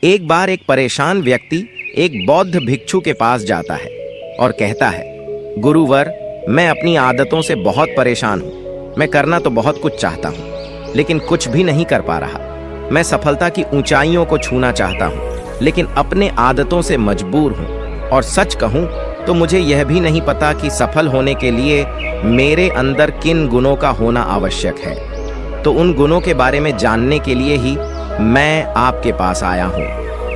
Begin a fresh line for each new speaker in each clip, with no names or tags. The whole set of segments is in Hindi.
एक बार एक परेशान व्यक्ति एक बौद्ध भिक्षु के पास जाता है और कहता है, गुरुवर, मैं अपनी आदतों से बहुत परेशान हूँ। मैं करना तो बहुत कुछ चाहता हूँ, लेकिन कुछ भी नहीं कर पा रहा। मैं सफलता की ऊंचाइयों को छूना चाहता हूँ, लेकिन अपने आदतों से मजबूर हूँ। और सच कहूँ तो मुझे यह भी नहीं पता कि सफल होने के लिए मेरे अंदर किन गुणों का होना आवश्यक है। तो उन गुणों के बारे में जानने के लिए ही मैं आपके पास आया हूँ।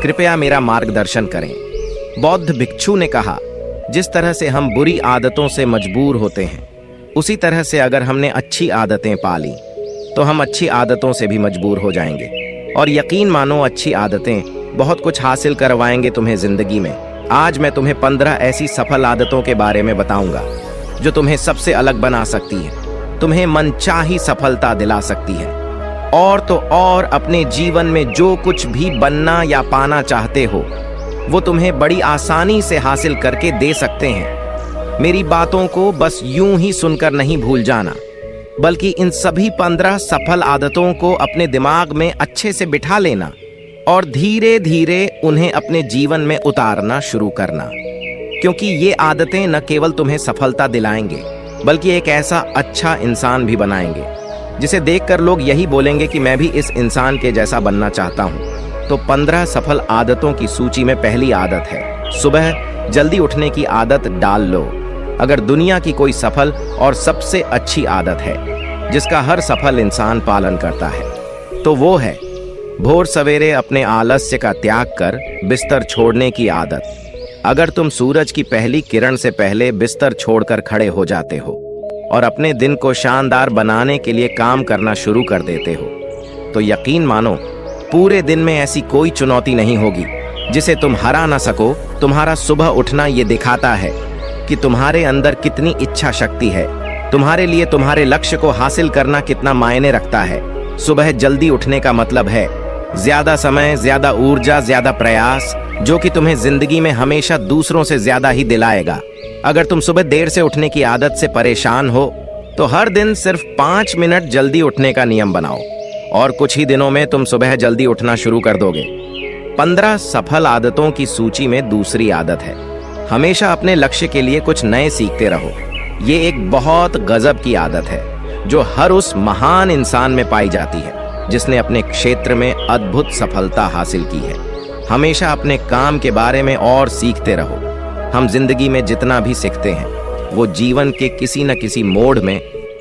कृपया मेरा मार्गदर्शन करें। बौद्ध भिक्षु ने कहा, जिस तरह से हम बुरी आदतों से मजबूर होते हैं, उसी तरह से अगर हमने अच्छी आदतें पाली तो हम अच्छी आदतों से भी मजबूर हो जाएंगे। और यकीन मानो, अच्छी आदतें बहुत कुछ हासिल करवाएंगे तुम्हें जिंदगी में। आज मैं तुम्हें 15 ऐसी सफल आदतों के बारे में बताऊंगा जो तुम्हें सबसे अलग बना सकती है, तुम्हें मनचाही सफलता दिला सकती है, और तो और अपने जीवन में जो कुछ भी बनना या पाना चाहते हो वो तुम्हें बड़ी आसानी से हासिल करके दे सकते हैं। मेरी बातों को बस यूं ही सुनकर नहीं भूल जाना, बल्कि इन सभी 15 सफल आदतों को अपने दिमाग में अच्छे से बिठा लेना और धीरे धीरे उन्हें अपने जीवन में उतारना शुरू करना। क्योंकि ये आदतें न केवल तुम्हें सफलता दिलाएंगे, बल्कि एक ऐसा अच्छा इंसान भी बनाएंगे जिसे देखकर लोग यही बोलेंगे कि मैं भी इस इंसान के जैसा बनना चाहता हूँ। तो 15 सफल आदतों की सूची में पहली आदत है, सुबह जल्दी उठने की आदत डाल लो। अगर दुनिया की कोई सफल और सबसे अच्छी आदत है जिसका हर सफल इंसान पालन करता है, तो वो है भोर सवेरे अपने आलस्य का त्याग कर बिस्तर छोड़ने की आदत। अगर तुम सूरज की पहली किरण से पहले बिस्तर छोड़कर खड़े हो जाते हो और अपने दिन को शानदार बनाने के लिए काम करना शुरू कर देते हो, तो यकीन मानो, पूरे दिन में ऐसी कोई चुनौती नहीं होगी जिसे तुम हरा ना सको। तुम्हारा सुबह उठना ये दिखाता है कि तुम्हारे अंदर कितनी इच्छा शक्ति है, तुम्हारे लिए तुम्हारे लक्ष्य को हासिल करना कितना मायने रखता है। सुबह जल्दी उठने का मतलब है ज्यादा समय, ज्यादा ऊर्जा, ज्यादा प्रयास, जो कि तुम्हें जिंदगी में हमेशा दूसरों से ज्यादा ही दिलाएगा। अगर तुम सुबह देर से उठने की आदत से परेशान हो तो हर दिन सिर्फ 5 मिनट जल्दी उठने का नियम बनाओ और कुछ ही दिनों में तुम सुबह जल्दी उठना शुरू कर दोगे। 15 सफल आदतों की सूची में दूसरी आदत है, हमेशा अपने लक्ष्य के लिए कुछ नए सीखते रहो। ये एक बहुत गजब की आदत है जो हर उस महान इंसान में पाई जाती है जिसने अपने क्षेत्र में अद्भुत सफलता हासिल की है। हमेशा अपने काम के बारे में और सीखते रहो। हम जिंदगी में जितना भी सीखते हैं वो जीवन के किसी न किसी मोड़ में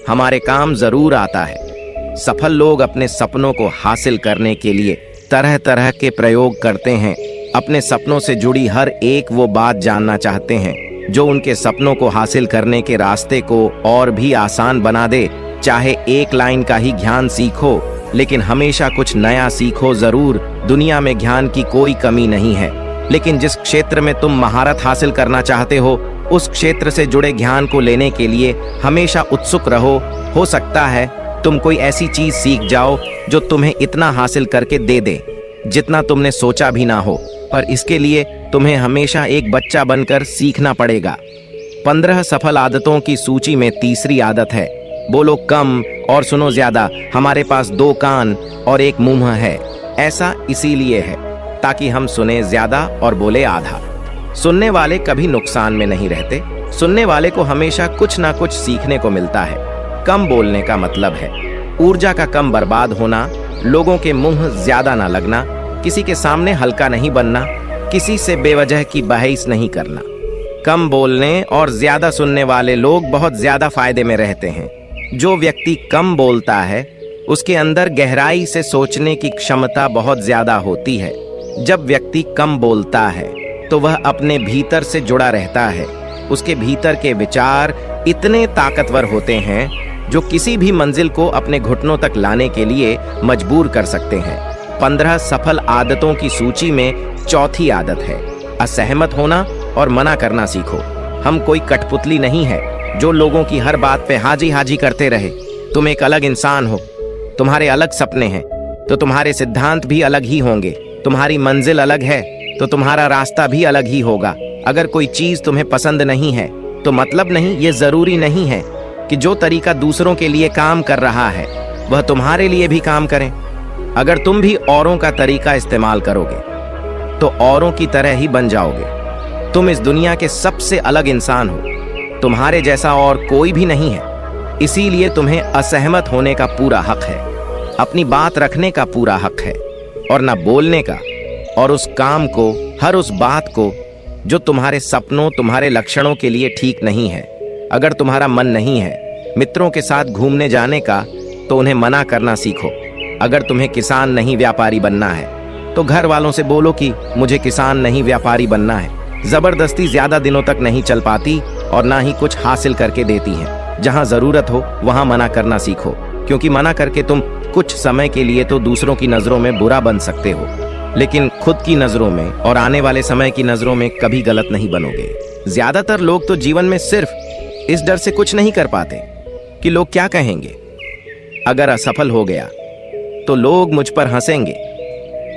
हमारे काम जरूर आता है। सफल लोग अपने सपनों को हासिल करने के लिए तरह तरह के प्रयोग करते हैं। अपने सपनों से जुड़ी हर एक वो बात जानना चाहते हैं जो उनके सपनों को हासिल करने के रास्ते को और भी आसान बना दे। चाहे एक लाइन का ही ज्ञान सीखो, लेकिन हमेशा कुछ नया सीखो जरूर। दुनिया में ज्ञान की कोई कमी नहीं है, लेकिन जिस क्षेत्र में तुम महारत हासिल करना चाहते हो उस क्षेत्र से जुड़े ज्ञान को लेने के लिए हमेशा उत्सुक रहो। हो सकता है तुम कोई ऐसी चीज सीख जाओ जो तुम्हें इतना हासिल करके दे दे जितना तुमने सोचा भी ना हो, पर इसके लिए तुम्हें हमेशा एक बच्चा बनकर सीखना पड़ेगा। 15 सफल आदतों की सूची में तीसरी आदत है, बोलो कम और सुनो ज्यादा। हमारे पास 2 कान और 1 मुंह है। ऐसा इसीलिए है ताकि हम सुने ज्यादा और बोले आधा। सुनने वाले कभी नुकसान में नहीं रहते। सुनने वाले को हमेशा कुछ ना कुछ सीखने को मिलता है। कम बोलने का मतलब है ऊर्जा का कम बर्बाद होना, लोगों के मुंह ज्यादा ना लगना, किसी के सामने हल्का नहीं बनना, किसी से बेवजह की बहस नहीं करना। कम बोलने और ज्यादा सुनने वाले लोग बहुत ज्यादा फायदे में रहते हैं। जो व्यक्ति कम बोलता है उसके अंदर गहराई से सोचने की क्षमता बहुत ज्यादा होती है। जब व्यक्ति कम बोलता है तो वह अपने भीतर से जुड़ा रहता है। उसके भीतर के विचार इतने ताकतवर होते हैं जो किसी भी मंजिल को अपने घुटनों तक लाने के लिए मजबूर कर सकते हैं। 15 सफल आदतों की सूची में चौथी आदत है, असहमत होना और मना करना सीखो। हम कोई कठपुतली नहीं है जो लोगों की हर बात पे हाजी हाजी करते रहे। तुम एक अलग इंसान हो, तुम्हारे अलग सपने हैं तो तुम्हारे सिद्धांत भी अलग ही होंगे। तुम्हारी मंजिल अलग है तो तुम्हारा रास्ता भी अलग ही होगा। अगर कोई चीज तुम्हें पसंद नहीं है तो मतलब नहीं, ये जरूरी नहीं है कि जो तरीका दूसरों के लिए काम कर रहा है वह तुम्हारे लिए भी काम करें। अगर तुम भी औरों का तरीका इस्तेमाल करोगे तो औरों की तरह ही बन जाओगे। तुम इस दुनिया के सबसे अलग इंसान हो। तुम्हारे जैसा और कोई भी नहीं है। इसीलिए तुम्हें असहमत होने का पूरा हक है, अपनी बात रखने का पूरा हक है, और ना बोलने का, और उस काम को, हर उस बात को जो तुम्हारे सपनों, तुम्हारे लक्षणों के लिए ठीक नहीं है। अगर तुम्हारा मन नहीं है मित्रों के साथ घूमने जाने का, तो उन्हें मना करना सीखो। अगर तुम्हें किसान नहीं व्यापारी बनना है, तो घर वालों से बोलो कि मुझे किसान नहीं व्यापारी बनना है। जबरदस्ती ज्यादा दिनों तक नहीं चल पाती और ना ही कुछ हासिल करके देती है। जहां जरूरत हो वहां मना करना सीखो, क्योंकि मना करके तुम कुछ समय के लिए तो दूसरों की नजरों में बुरा बन सकते हो, लेकिन खुद की नजरों में और आने वाले समय की नजरों में कभी गलत नहीं बनोगे। ज्यादातर लोग तो जीवन में सिर्फ इस डर से कुछ नहीं कर पाते कि लोग क्या कहेंगे। अगर असफल हो गया तो लोग मुझ पर हंसेंगे।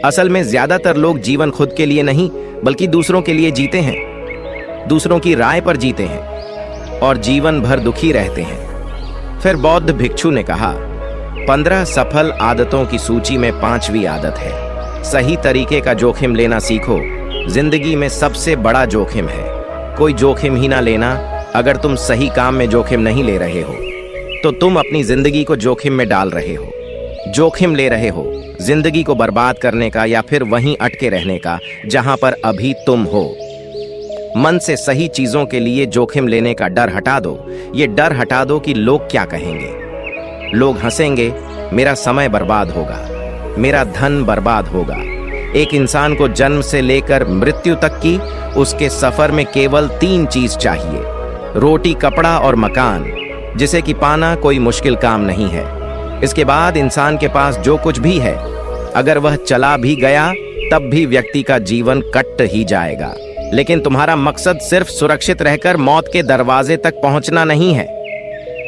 असल में ज्यादातर लोग जीवन खुद के लिए नहीं बल्कि दूसरों के लिए जीते हैं, दूसरों की राय पर जीते हैं और जीवन भर दुखी रहते हैं। फिर बौद्ध भिक्षु ने कहा, 15 सफल आदतों की सूची में 5वीं आदत है, सही तरीके का जोखिम लेना सीखो। जिंदगी में सबसे बड़ा जोखिम है कोई जोखिम ही ना लेना। अगर तुम सही काम में जोखिम नहीं ले रहे हो तो तुम अपनी जिंदगी को जोखिम में डाल रहे हो। जोखिम ले रहे हो जिंदगी को बर्बाद करने का या फिर वहीं अटके रहने का जहां पर अभी तुम हो। मन से सही चीजों के लिए जोखिम लेने का डर हटा दो। ये डर हटा दो कि लोग क्या कहेंगे। लोग हंसेंगे, मेरा समय बर्बाद होगा, मेरा धन बर्बाद होगा। एक इंसान को जन्म से लेकर मृत्यु तक की उसके सफर में केवल 3 चीज चाहिए, रोटी, कपड़ा और मकान, जिसे कि पाना कोई मुश्किल काम नहीं है। इसके बाद इंसान के पास जो कुछ भी है, अगर वह चला भी गया तब भी व्यक्ति का जीवन कट ही जाएगा। लेकिन तुम्हारा मकसद सिर्फ सुरक्षित रहकर मौत के दरवाजे तक पहुंचना नहीं है,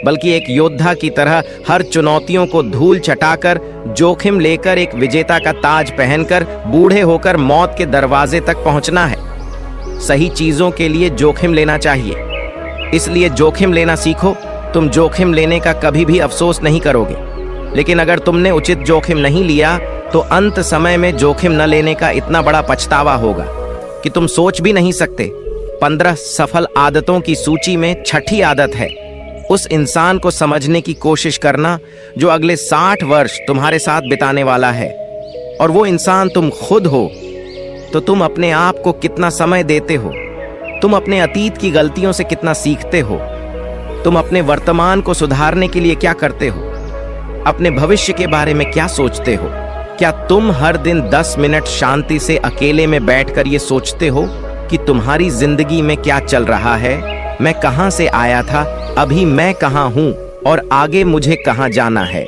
बल्कि एक योद्धा की तरह हर चुनौतियों को धूल चटाकर, जोखिम लेकर, एक विजेता का ताज पहनकर, बूढ़े होकर मौत के दरवाजे तक पहुंचना है। सही चीजों के लिए जोखिम लेना चाहिए, इसलिए जोखिम लेना सीखो। तुम जोखिम लेने का कभी भी अफसोस नहीं करोगे, लेकिन अगर तुमने उचित जोखिम नहीं लिया तो अंत समय में जोखिम न लेने का इतना बड़ा पछतावा होगा कि तुम सोच भी नहीं सकते। 15 सफल आदतों की सूची में 6ठी आदत है उस इंसान को समझने की कोशिश करना जो अगले 60 वर्ष तुम्हारे साथ बिताने वाला है, और वो इंसान तुम खुद हो। तो तुम अपने आप को कितना समय देते हो, तुम अपने अतीत की गलतियों से कितना सीखते हो, तुम अपने वर्तमान को सुधारने के लिए क्या करते हो, अपने भविष्य के बारे में क्या सोचते हो। क्या तुम हर दिन 10 मिनट शांति से अकेले में बैठकर ये सोचते हो कि तुम्हारी जिंदगी में क्या चल रहा है, मैं कहां से आया था, अभी मैं कहां हूं और आगे मुझे कहां जाना है।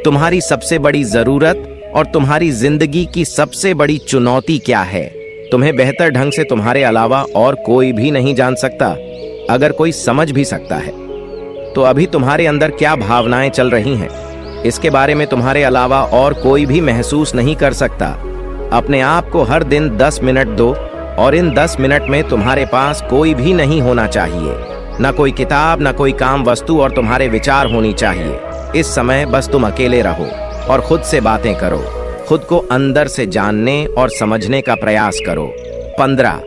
तुम्हारी सबसे बड़ी जरूरत और तुम्हारी जिंदगी की सबसे बड़ी चुनौती क्या है। तुम्हें बेहतर ढंग से तुम्हारे अलावा और कोई भी नहीं जान सकता। अगर कोई समझ भी सकता है तो अभी तुम्हारे अंदर क्या भावनाएं चल रही हैं, इसके बारे में तुम्हारे अलावा और कोई भी महसूस नहीं कर सकता। अपने आप को हर दिन 10 मिनट दो, और इन 10 मिनट में तुम्हारे पास कोई भी नहीं होना चाहिए, ना कोई किताब, ना कोई काम वस्तु, और तुम्हारे विचार होनी चाहिए। इस समय बस तुम अकेले रहो और खुद से बातें करो, खुद को अंदर से जानने और समझने का प्रयास करो। 15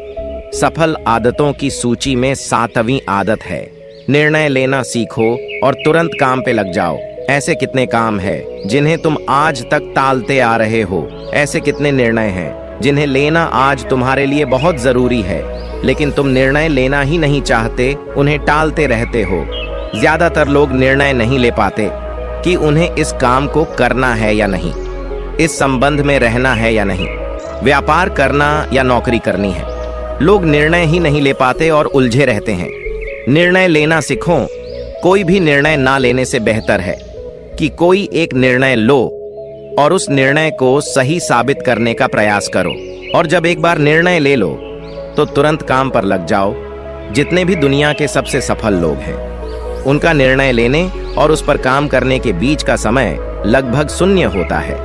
सफल आदतों की सूची में 7वीं आदत है, निर्णय लेना सीखो और तुरंत काम पे लग जाओ। ऐसे कितने काम हैं जिन्हें तुम आज तक टालते आ रहे हो। ऐसे कितने निर्णय हैं जिन्हें लेना आज तुम्हारे लिए बहुत जरूरी है, लेकिन तुम निर्णय लेना ही नहीं चाहते, उन्हें टालते रहते हो। ज्यादातर लोग निर्णय नहीं ले पाते कि उन्हें इस काम को करना है या नहीं, इस संबंध में रहना है या नहीं, व्यापार करना या नौकरी करनी है। लोग निर्णय ही नहीं ले पाते और उलझे रहते हैं। निर्णय लेना सीखो। कोई भी निर्णय ना लेने से बेहतर है कि कोई एक निर्णय लो और उस निर्णय को सही साबित करने का प्रयास करो। और जब एक बार निर्णय ले लो तो तुरंत काम पर लग जाओ। जितने भी दुनिया के सबसे सफल लोग हैं, उनका निर्णय लेने और उस पर काम करने के बीच का समय लगभग 0 होता है।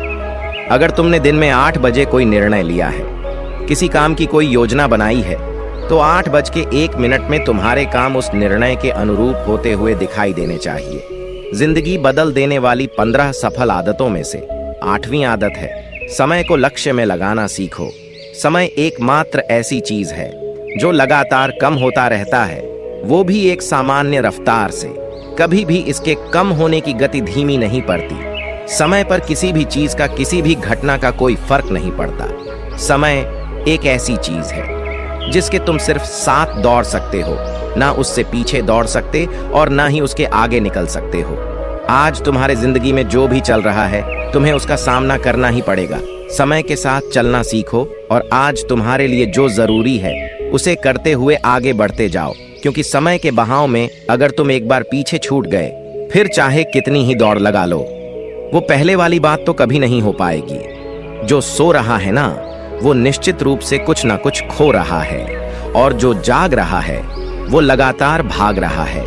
अगर तुमने दिन में 8 बजे कोई निर्णय लिया है, किसी काम की कोई योजना बनाई है, तो 8:01 में तुम्हारे काम उस निर्णय के अनुरूप होते हुए दिखाई देने चाहिए। जिंदगी बदल देने वाली 15 सफल आदतों में से 8वीं आदत है, समय को लक्ष्य में लगाना सीखो। समय एकमात्र ऐसी चीज है जो लगातार कम होता रहता है, वो भी एक सामान्य रफ्तार से। कभी भी इसके कम होने की गति धीमी नहीं पड़ती। समय पर किसी भी चीज का, किसी भी घटना का कोई फर्क नहीं पड़ता। समय एक ऐसी चीज है जिसके तुम सिर्फ साथ दौड़ सकते हो, ना उससे पीछे दौड़ सकते और ना ही उसके आगे निकल सकते हो। आज तुम्हारे जिंदगी में जो भी चल रहा है, तुम्हें उसका सामना करना ही पड़ेगा। समय के साथ चलना सीखो और आज तुम्हारे लिए जो जरूरी है उसे करते हुए आगे बढ़ते जाओ, क्योंकि समय के बहाव में अगर तुम एक बार पीछे छूट गए, फिर चाहे कितनी ही दौड़ लगा लो, वो पहले वाली बात तो कभी नहीं हो पाएगी। जो सो रहा है ना, वो निश्चित रूप से कुछ ना कुछ खो रहा है, और जो जाग रहा है वो लगातार भाग रहा है।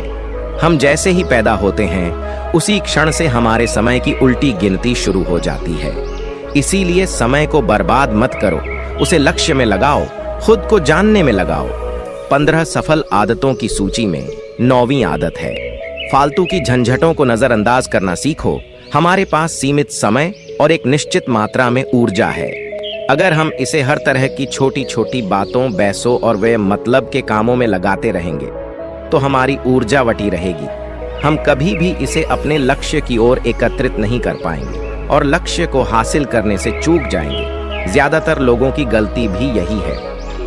हम जैसे ही पैदा होते हैं, उसी क्षण से हमारे समय की उल्टी गिनती शुरू हो जाती है। इसीलिए समय को बर्बाद मत करो, उसे लक्ष्य में लगाओ, खुद को जानने में लगाओ। 15 सफल आदतों की सूची में 9वीं आदत है, फालतू की झंझटों को नजरअंदाज करना सीखो। हमारे पास सीमित समय और एक निश्चित मात्रा में ऊर्जा है। अगर हम इसे हर तरह की छोटी छोटी बातों, बहसों और वे मतलब के कामों में लगाते रहेंगे, तो हमारी ऊर्जा वटी रहेगी। हम कभी भी इसे अपने लक्ष्य की ओर एकत्रित नहीं कर पाएंगे और लक्ष्य को हासिल करने से चूक जाएंगे। ज्यादातर लोगों की गलती भी यही है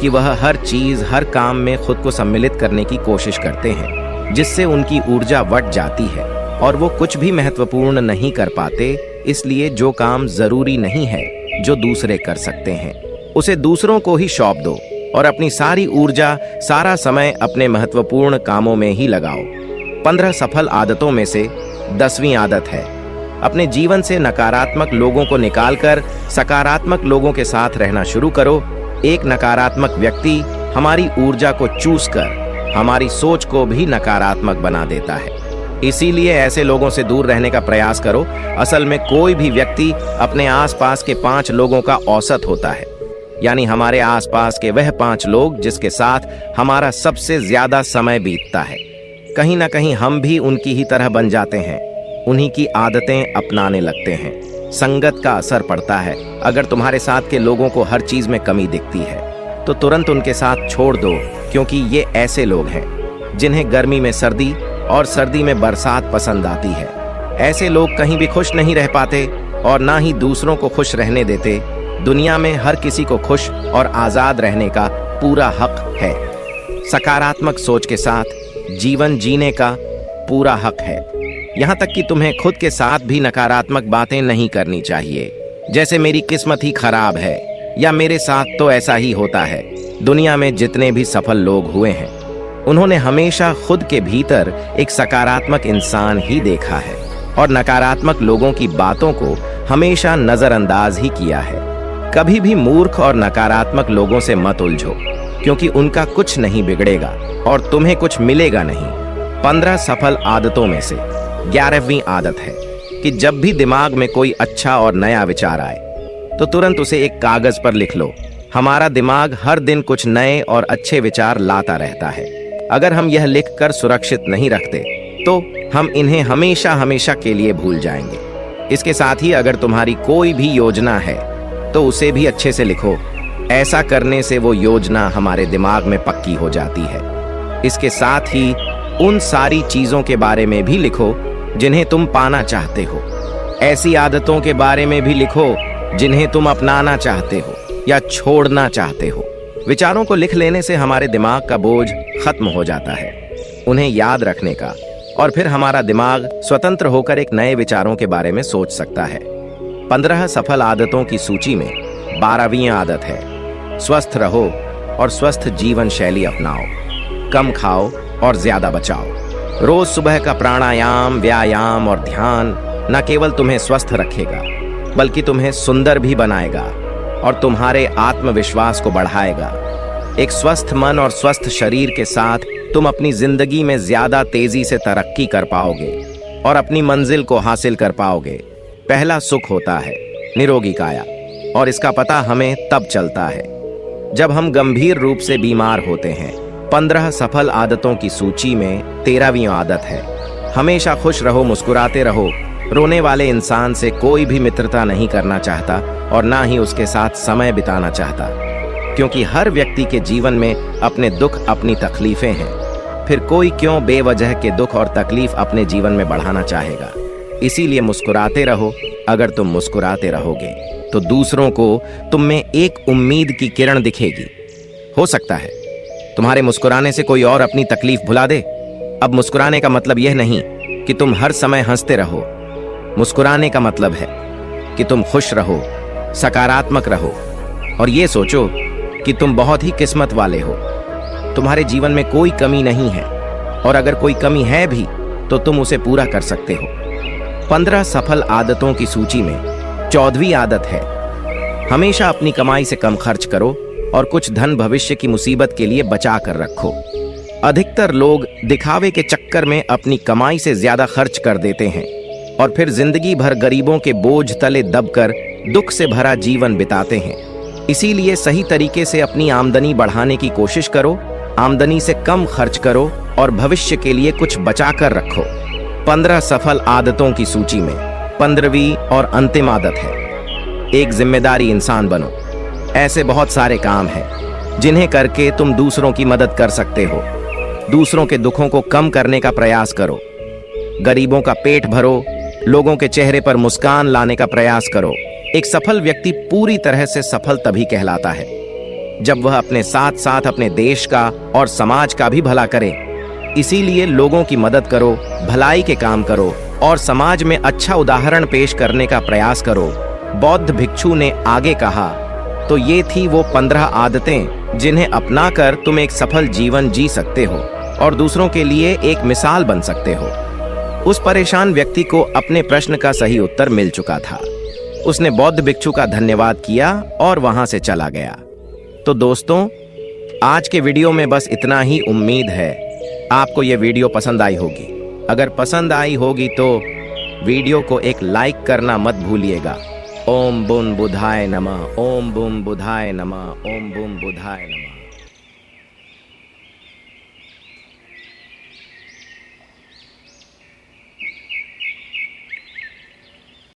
कि वह हर चीज, हर काम में खुद को सम्मिलित करने की कोशिश करते हैं, जिससे उनकी ऊर्जा वट जाती है और वो कुछ भी महत्वपूर्ण नहीं कर पाते। इसलिए जो काम जरूरी नहीं है, जो दूसरे कर सकते हैं, उसे दूसरों को ही सौंप दो और अपनी सारी ऊर्जा, सारा समय अपने महत्वपूर्ण कामों में ही लगाओ। 15 सफल आदतों में से 10वीं आदत है, अपने जीवन से नकारात्मक लोगों को निकालकर सकारात्मक लोगों के साथ रहना शुरू करो। एक नकारात्मक व्यक्ति हमारी ऊर्जा को चूस कर हमारी सोच को भी नकारात्मक बना देता है। इसीलिए ऐसे लोगों से दूर रहने का प्रयास करो। असल में कोई भी व्यक्ति अपने आसपास के 5 लोगों का औसत होता है, यानी हमारे आसपास के वह 5 लोग जिसके साथ हमारा सबसे ज्यादा समय बीतता है। कहीं ना कहीं हम भी उनकी ही तरह बन जाते हैं, उन्हीं की आदतें अपनाने लगते हैं। संगत का असर पड़ता है। अगर तुम्हारे साथ के लोगों को हर चीज में कमी दिखती है, तो तुरंत उनके साथ छोड़ दो, क्योंकि ये ऐसे लोग हैं जिन्हें गर्मी में सर्दी और सर्दी में बरसात पसंद आती है। ऐसे लोग कहीं भी खुश नहीं रह पाते और ना ही दूसरों को खुश रहने देते। दुनिया में हर किसी को खुश और आजाद रहने का पूरा हक है। सकारात्मक सोच के साथ जीवन जीने का पूरा हक है। यहाँ तक कि तुम्हें खुद के साथ भी नकारात्मक बातें नहीं करनी चाहिए, जैसे मेरी किस्मत ही खराब है या मेरे साथ तो ऐसा ही होता है। दुनिया में जितने भी सफल लोग हुए हैं, उन्होंने हमेशा खुद के भीतर एक सकारात्मक इंसान ही देखा है और नकारात्मक लोगों की बातों को हमेशा नजरअंदाज ही किया है। कभी भी मूर्ख और नकारात्मक लोगों से मत उलझो, क्योंकि उनका कुछ नहीं बिगड़ेगा और तुम्हें कुछ मिलेगा नहीं। 15 सफल आदतों में से 11वीं आदत है कि जब भी दिमाग में कोई अच्छा और नया विचार आए, तो तुरंत उसे एक कागज पर लिख लो। हमारा दिमाग हर दिन कुछ नए और अच्छे विचार लाता रहता है। अगर हम यह लिखकर सुरक्षित नहीं रखते, तो हम इन्हें हमेशा हमेशा के लिए भूल जाएंगे। इसके साथ ही अगर तुम्हारी कोई भी योजना है, तो उसे भी अच्छे से लिखो। ऐसा करने से वो योजना हमारे दिमाग में पक्की हो जाती है। इसके साथ ही उन सारी चीजों के बारे में भी लिखो जिन्हें तुम पाना चाहते हो। ऐसी आदतों के बारे में भी लिखो जिन्हें तुम अपनाना चाहते हो या छोड़ना चाहते हो। विचारों को लिख लेने से हमारे दिमाग का बोझ खत्म हो जाता है, उन्हें याद रखने का, और फिर हमारा दिमाग स्वतंत्र होकर एक नए विचारों के बारे में सोच सकता है। 15 सफल आदतों की सूची में 12वीं आदत है, स्वस्थ रहो और स्वस्थ जीवन शैली अपनाओ। कम खाओ और ज्यादा बचाओ। रोज सुबह का प्राणायाम, व्यायाम और ध्यान न केवल तुम्हें स्वस्थ रखेगा, बल्कि तुम्हें सुंदर भी बनाएगा और तुम्हारे आत्मविश्वास को बढ़ाएगा। एक स्वस्थ मन और स्वस्थ शरीर के साथ तुम अपनी जिंदगी में ज्यादा तेजी से तरक्की कर पाओगे और अपनी मंजिल को हासिल कर पाओगे। पहला सुख होता है निरोगी काया, और इसका पता हमें तब चलता है जब हम गंभीर रूप से बीमार होते हैं। 15 सफल आदतों की सूची में 13वीं आदत है, हमेशा खुश रहो, मुस्कुराते रहो। रोने वाले इंसान से कोई भी मित्रता नहीं करना चाहता और ना ही उसके साथ समय बिताना चाहता। क्योंकि हर व्यक्ति के जीवन में अपने दुख, अपनी तकलीफें हैं। फिर कोई क्यों बेवजह के दुख और तकलीफ अपने जीवन में बढ़ाना चाहेगा। इसीलिए मुस्कुराते रहो। अगर तुम मुस्कुराते रहोगे तो दूसरों को तुम में एक उम्मीद की किरण दिखेगी। हो सकता है तुम्हारे मुस्कुराने से कोई और अपनी तकलीफ भुला दे। अब मुस्कुराने का मतलब यह नहीं कि तुम हर समय हंसते रहो। मुस्कुराने का मतलब है कि तुम खुश रहो, सकारात्मक रहो और ये सोचो कि तुम बहुत ही किस्मत वाले हो। तुम्हारे जीवन में कोई कमी नहीं है और अगर कोई कमी है भी तो तुम उसे पूरा कर सकते हो। 15 सफल आदतों की सूची में 14वीं आदत है, हमेशा अपनी कमाई से कम खर्च करो और कुछ धन भविष्य की मुसीबत के लिए बचा कर रखो। अधिकतर लोग दिखावे के चक्कर में अपनी कमाई से ज्यादा खर्च कर देते हैं और फिर जिंदगी भर गरीबों के बोझ तले दबकर दुख से भरा जीवन बिताते हैं। इसीलिए सही तरीके से अपनी आमदनी बढ़ाने की कोशिश करो, आमदनी से कम खर्च करो और भविष्य के लिए कुछ बचा कर रखो। 15 सफल आदतों की सूची में 15वीं और अंतिम आदत है, एक जिम्मेदारी इंसान बनो। ऐसे बहुत सारे काम हैं जिन्हें करके तुम दूसरों की मदद कर सकते हो। दूसरों के दुखों को कम करने का प्रयास करो, गरीबों का पेट भरो, लोगों के चेहरे पर मुस्कान लाने का प्रयास करो। एक सफल व्यक्ति पूरी तरह से सफल तभी कहलाता है जब वह अपने साथ साथ अपने देश का और समाज का भी भला करे। इसीलिए लोगों की मदद करो, भलाई के काम करो और समाज में अच्छा उदाहरण पेश करने का प्रयास करो। बौद्ध भिक्षु ने आगे कहा, तो ये थी वो 15 आदतें जिन्हें अपनाकर तुम एक सफल जीवन जी सकते हो और दूसरों के लिए एक मिसाल बन सकते हो। उस परेशान व्यक्ति को अपने प्रश्न का सही उत्तर मिल चुका था। उसने बौद्ध भिक्षु का धन्यवाद किया और वहां से चला गया। तो दोस्तों, आज के वीडियो में बस इतना ही। उम्मीद है आपको ये वीडियो पसंद आई होगी। अगर पसंद आई होगी तो वीडियो को एक लाइक करना मत भूलिएगा। ओम बुन बुधाय नमः, ओम बुम बुधाय नमः, ओम बुम बुधाय नमः।